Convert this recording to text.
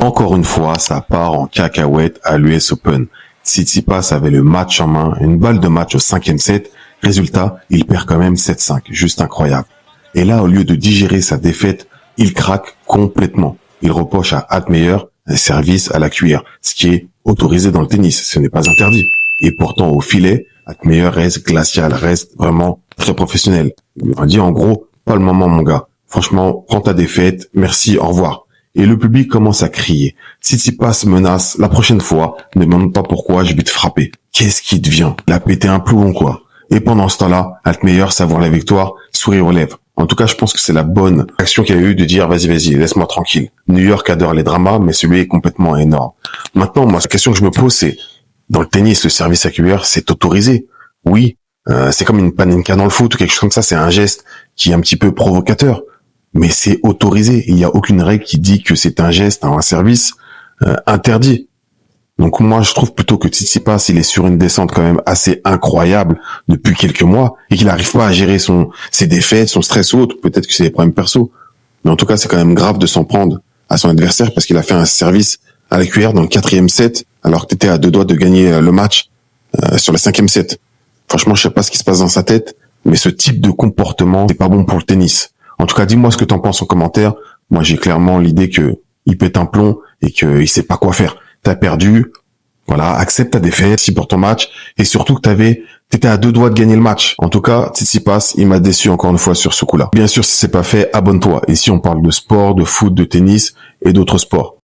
Encore une fois, ça part en cacahuète à l'US Open. Tsitsipas avait le match en main, une balle de match au 5e set. Résultat, il perd quand même 7-5. Juste incroyable. Et là, au lieu de digérer sa défaite, il craque complètement. Il reproche à Altmaier un service à la cuillère, ce qui est autorisé dans le tennis. Ce n'est pas interdit. Et pourtant, au filet, Altmaier reste glacial, reste vraiment très professionnel. Il lui a dit en gros, pas le moment mon gars. Franchement, prends ta défaite, merci, au revoir. Et le public commence à crier. Tsitsipas menace, la prochaine fois, ne me demande pas pourquoi, je vais te frapper. Qu'est-ce qui devient? Il a pété un plomb, quoi. Et pendant ce temps-là, Altmaier savoure la victoire, sourire aux lèvres. En tout cas, je pense que c'est la bonne action qu'il y a eu de dire, vas-y, laisse-moi tranquille. New York adore les dramas, mais celui est complètement énorme. Maintenant, moi, la question que je me pose, c'est, dans le tennis, le service à cuillère, c'est autorisé. Oui, c'est comme une panenka dans le foot ou quelque chose comme ça, c'est un geste qui est un petit peu provocateur. Mais c'est autorisé. Il n'y a aucune règle qui dit que c'est un geste, un service interdit. Donc moi, je trouve plutôt que Tsitsipas, il est sur une descente quand même assez incroyable depuis quelques mois et qu'il n'arrive pas à gérer ses défaites, son stress ou autre. Peut-être que c'est des problèmes perso. Mais en tout cas, c'est quand même grave de s'en prendre à son adversaire parce qu'il a fait un service à la cuillère dans le 4e set alors que t'étais à 2 doigts de gagner le match sur le 5e set. Franchement, je sais pas ce qui se passe dans sa tête, mais ce type de comportement, c'est pas bon pour le tennis. En tout cas, dis-moi ce que t'en penses en commentaire. Moi, j'ai clairement l'idée que il pète un plomb et qu'il sait pas quoi faire. T'as perdu. Voilà, accepte ta défaite, si pour ton match. Et surtout que t'étais à 2 doigts de gagner le match. En tout cas, Tsitsipas, il m'a déçu encore une fois sur ce coup-là. Bien sûr, si c'est pas fait, abonne-toi. Ici, on parle de sport, de foot, de tennis et d'autres sports.